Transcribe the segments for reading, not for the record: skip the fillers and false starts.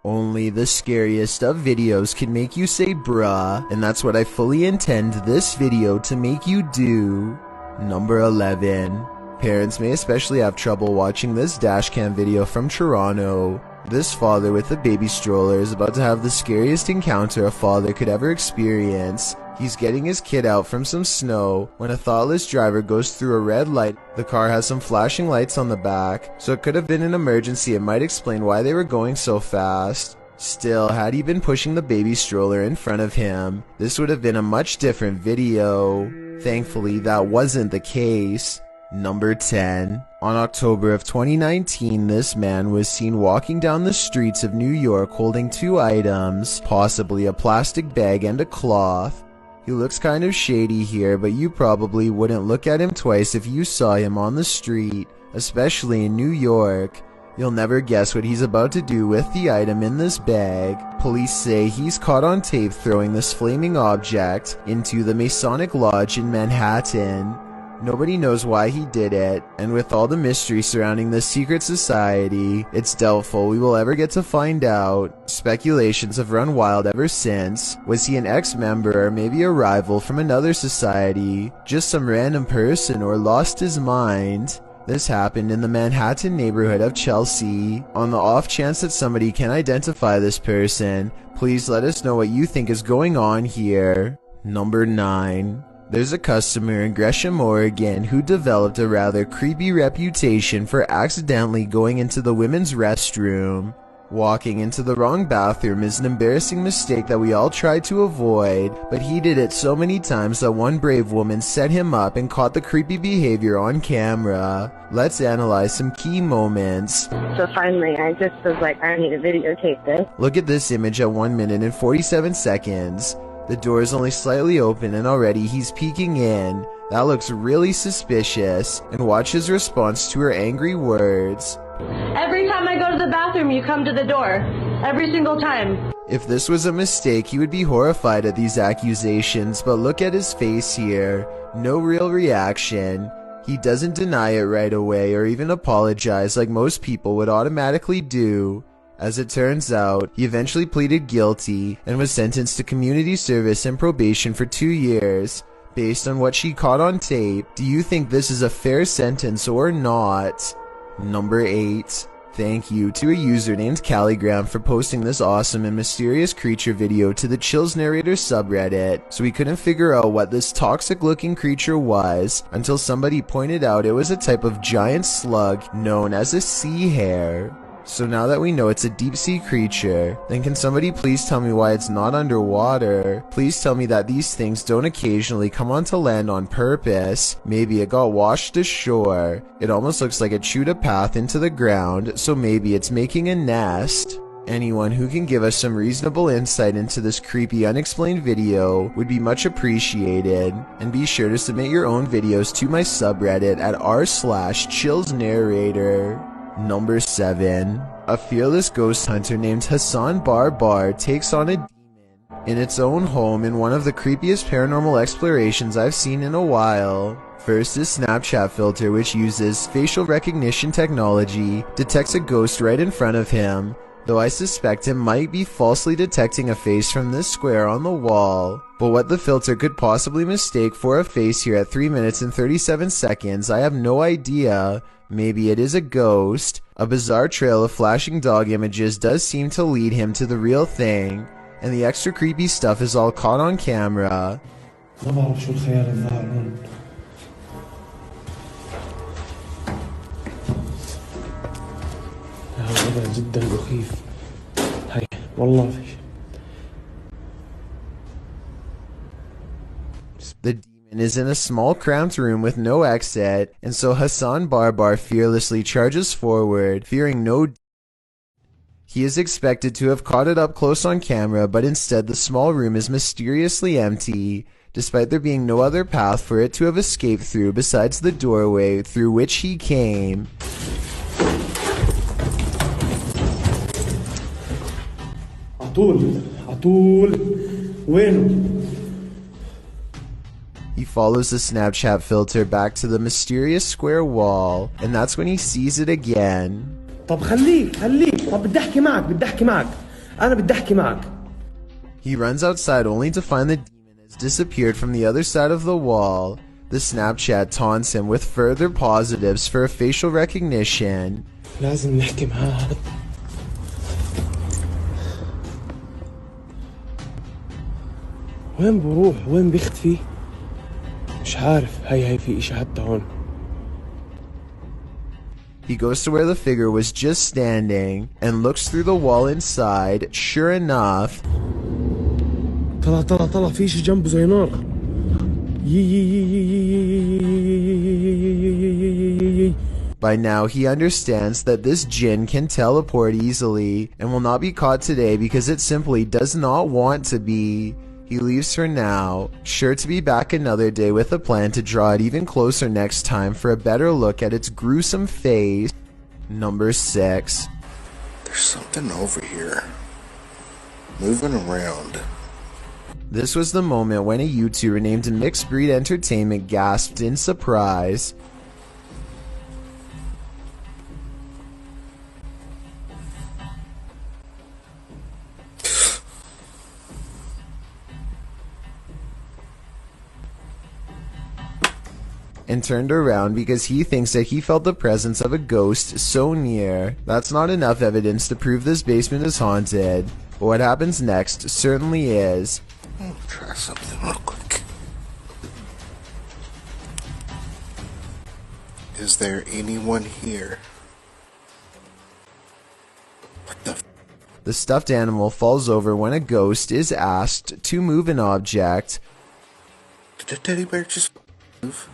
Only the scariest of videos can make you say bruh, and that's what I fully intend this video to make you do. Number 11. Parents may especially have trouble watching this dashcam video from Toronto. This father with a baby stroller is about to have the scariest encounter a father could ever experience. He's getting his kid out from some snow when a thoughtless driver goes through a red light. The car has some flashing lights on the back, so it could have been an emergency. It might explain why they were going so fast. Still, had he been pushing the baby stroller in front of him, this would have been a much different video. Thankfully, that wasn't the case. Number 10. On October of 2019, this man was seen walking down the streets of New York holding two items, possibly a plastic bag and a cloth. He looks kind of shady here, but you probably wouldn't look at him twice if you saw him on the street, especially in New York. You'll never guess what he's about to do with the item in this bag. Police say he's caught on tape throwing this flaming object into the Masonic Lodge in Manhattan. Nobody knows why he did it, and with all the mystery surrounding this secret society, it's doubtful we will ever get to find out. Speculations have run wild ever since. Was he an ex-member or maybe a rival from another society? Just some random person or lost his mind? This happened in the Manhattan neighborhood of Chelsea. On the off chance that somebody can identify this person, please let us know what you think is going on here. Number 9. There's a customer in Gresham, Oregon who developed a rather creepy reputation for accidentally going into the women's restroom. Walking into the wrong bathroom is an embarrassing mistake that we all try to avoid, but he did it so many times that one brave woman set him up and caught the creepy behavior on camera. Let's analyze some key moments. So finally, I just was like, I need to videotape this. Look at this image at 1 minute and 47 seconds. The door is only slightly open and already he's peeking in. That looks really suspicious. And watch his response to her angry words. Every time I go to the bathroom, you come to the door. Every single time. If this was a mistake, he would be horrified at these accusations, but look at his face here. No real reaction. He doesn't deny it right away or even apologize like most people would automatically do. As it turns out, he eventually pleaded guilty and was sentenced to community service and probation for 2 years. Based on what she caught on tape, do you think this is a fair sentence or not? Number 8. Thank you to a user named Calligram for posting this awesome and mysterious creature video to the Chills Narrator subreddit, so we couldn't figure out what this toxic looking creature was until somebody pointed out it was a type of giant slug known as a sea hare. So now that we know it's a deep sea creature, then can somebody please tell me why it's not underwater? Please tell me that these things don't occasionally come onto land on purpose. Maybe it got washed ashore. It almost looks like it chewed a path into the ground, so maybe it's making a nest. Anyone who can give us some reasonable insight into this creepy unexplained video would be much appreciated. And be sure to submit your own videos to my subreddit at r/chillsnarrator. Number 7. A fearless ghost hunter named Hassan Barbar takes on a demon in its own home in one of the creepiest paranormal explorations I've seen in a while. First, his Snapchat filter, which uses facial recognition technology, detects a ghost right in front of him, though I suspect it might be falsely detecting a face from this square on the wall. But what the filter could possibly mistake for a face here at 3 minutes and 37 seconds, I have no idea. Maybe it is a ghost. A bizarre trail of flashing dog images does seem to lead him to the real thing, and the extra creepy stuff is all caught on camera. The demon is in a small cramped room with no exit, and so Hassan Barbar fearlessly charges forward, fearing no. He is expected to have caught it up close on camera, but instead the small room is mysteriously empty, despite there being no other path for it to have escaped through besides the doorway through which he came. He follows the Snapchat filter back to the mysterious square wall, and that's when he sees it again. طب خليك طب بدي احكي معك أنا بدي أحكي معك. He runs outside only to find the demon has disappeared from the other side of the wall. The Snapchat taunts him with further positives for a facial recognition. لازم نحكي معاه. وين بروح؟ وين بيختفي؟ مش عارف. هاي في إشي حتى هون. He goes to where the figure was just standing and looks through the wall inside. Sure enough, طلع في إشي جنبه زي نار. by now he understands that this jinn can teleport easily and will not be caught today because it simply does not want to be. He leaves for now, sure to be back another day with a plan to draw it even closer next time for a better look at its gruesome face. Number 6. There's something over here, moving around. This was the moment when a YouTuber named Mixed Breed Entertainment gasped in surprise. And turned around because he thinks that he felt the presence of a ghost so near. That's not enough evidence to prove this basement is haunted, but what happens next certainly is. I'll try something real quick. Is there anyone here? What the? The stuffed animal falls over when a ghost is asked to move an object. Did the teddy bear just move?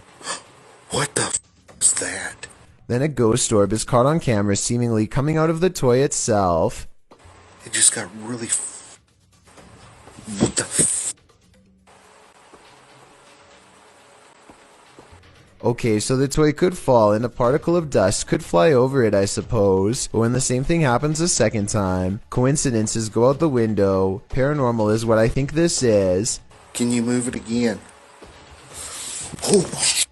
What the is that? Then a ghost orb is caught on camera seemingly coming out of the toy itself. It just got really what the Okay, so the toy could fall and a particle of dust could fly over it, I suppose. But when the same thing happens a second time, coincidences go out the window. Paranormal is what I think this is. Can you move it again? Oh.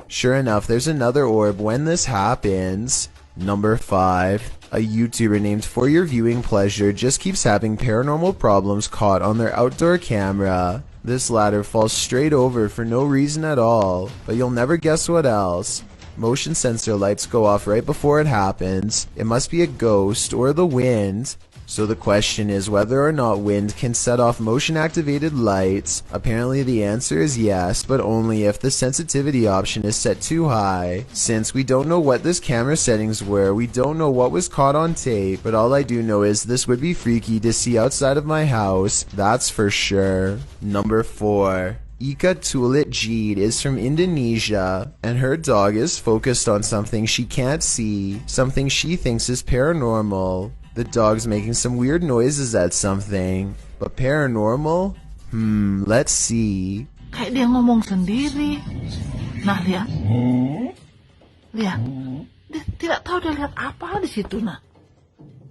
Sure enough, there's another orb when this happens. Number 5. A YouTuber named For Your Viewing Pleasure just keeps having paranormal problems caught on their outdoor camera. This ladder falls straight over for no reason at all, but you'll never guess what else. Motion sensor lights go off right before it happens. It must be a ghost or the wind. So the question is whether or not wind can set off motion activated lights. Apparently the answer is yes, but only if the sensitivity option is set too high. Since we don't know what this camera settings were, we don't know what was caught on tape, but all I do know is this would be freaky to see outside of my house, that's for sure. Number 4. Ika Tulit Jeed is from Indonesia, and her dog is focused on something she can't see, something she thinks is paranormal. The dog's making some weird noises at something, but paranormal? Let's see. Kayak dia ngomong sendiri. Nah, lihat. Lihat. Dia tidak tahu dia lihat apa di situ, nah.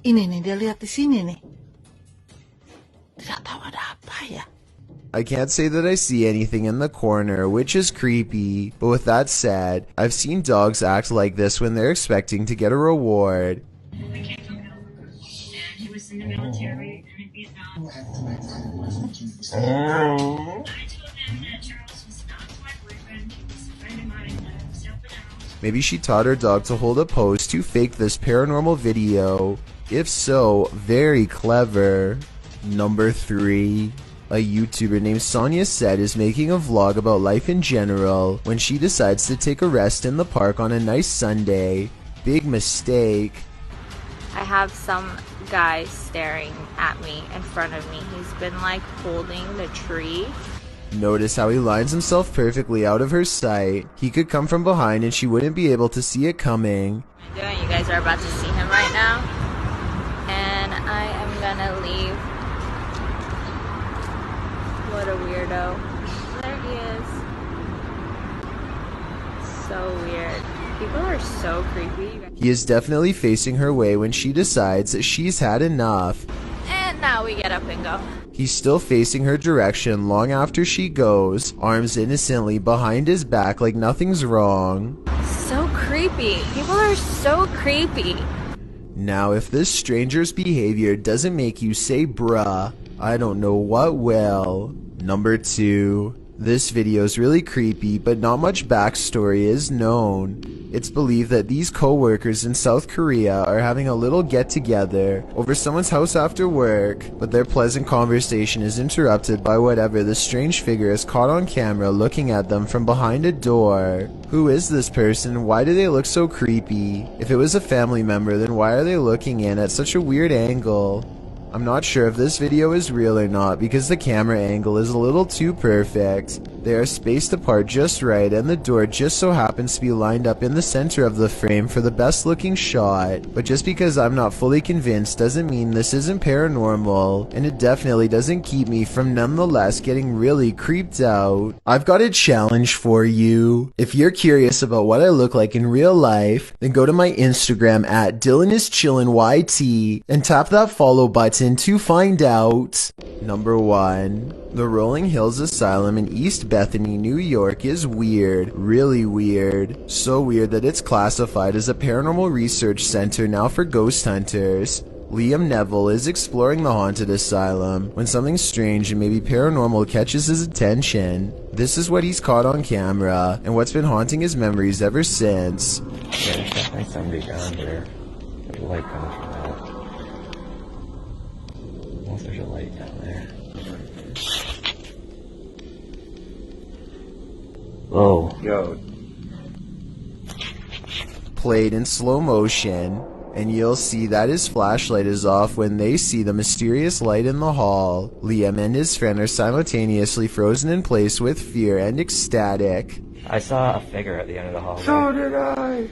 Ini nih, dia lihat di sini nih. Tidak tahu ada apa ya. I can't say that I see anything in the corner, which is creepy, but with that said, I've seen dogs act like this when they're expecting to get a reward. In the military and in Vietnam. I told them that Charles was not my boyfriend, he was a friend of mine that I was helping out. Maybe she taught her dog to hold a pose to fake this paranormal video. If so, very clever. Number 3. A YouTuber named Sonia Said is making a vlog about life in general when she decides to take a rest in the park on a nice Sunday. Big mistake. I have some guy staring at me in front of me. He's been like holding the tree. Notice how he lines himself perfectly out of her sight. He could come from behind and she wouldn't be able to see it coming. You guys are about to see him right now. And I am gonna leave. What a weirdo. There he is. So weird. People are so creepy. He is definitely facing her way when she decides she's had enough. And now we get up and go. He's still facing her direction long after she goes, arms innocently behind his back like nothing's wrong. So creepy. People are so creepy. Now, if this stranger's behavior doesn't make you say bruh, I don't know what will. Number 2. This video is really creepy, but not much backstory is known. It's believed that these co-workers in South Korea are having a little get-together over someone's house after work, but their pleasant conversation is interrupted by whatever the strange figure is caught on camera looking at them from behind a door. Who is this person? Why do they look so creepy? If it was a family member, then why are they looking in at such a weird angle? I'm not sure if this video is real or not because the camera angle is a little too perfect. They are spaced apart just right and the door just so happens to be lined up in the center of the frame for the best looking shot. But just because I'm not fully convinced doesn't mean this isn't paranormal, and it definitely doesn't keep me from nonetheless getting really creeped out. I've got a challenge for you. If you're curious about what I look like in real life, then go to my Instagram at DylanIsChillinYT and tap that follow button to find out. Number 1. The Rolling Hills Asylum in East Bethany, New York is weird. Really weird. So weird that it's classified as a paranormal research center now for ghost hunters. Liam Neville is exploring the haunted asylum when something strange and maybe paranormal catches his attention. This is what he's caught on camera and what's been haunting his memories ever since. Yeah, there's definitely somebody down here. There's a light coming from that. Unless there's a light down there. Oh. Yo. Played in slow motion, and you'll see that his flashlight is off when they see the mysterious light in the hall. Liam and his friend are simultaneously frozen in place with fear and ecstatic. I saw a figure at the end of the hallway. So did I.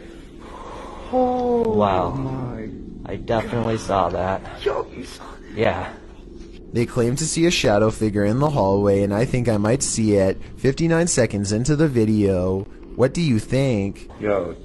Oh, wow. My. I definitely saw that. Yo, you saw that? Yeah. They claim to see a shadow figure in the hallway, and I think I might see it 59 seconds into the video. What do you think? Yo.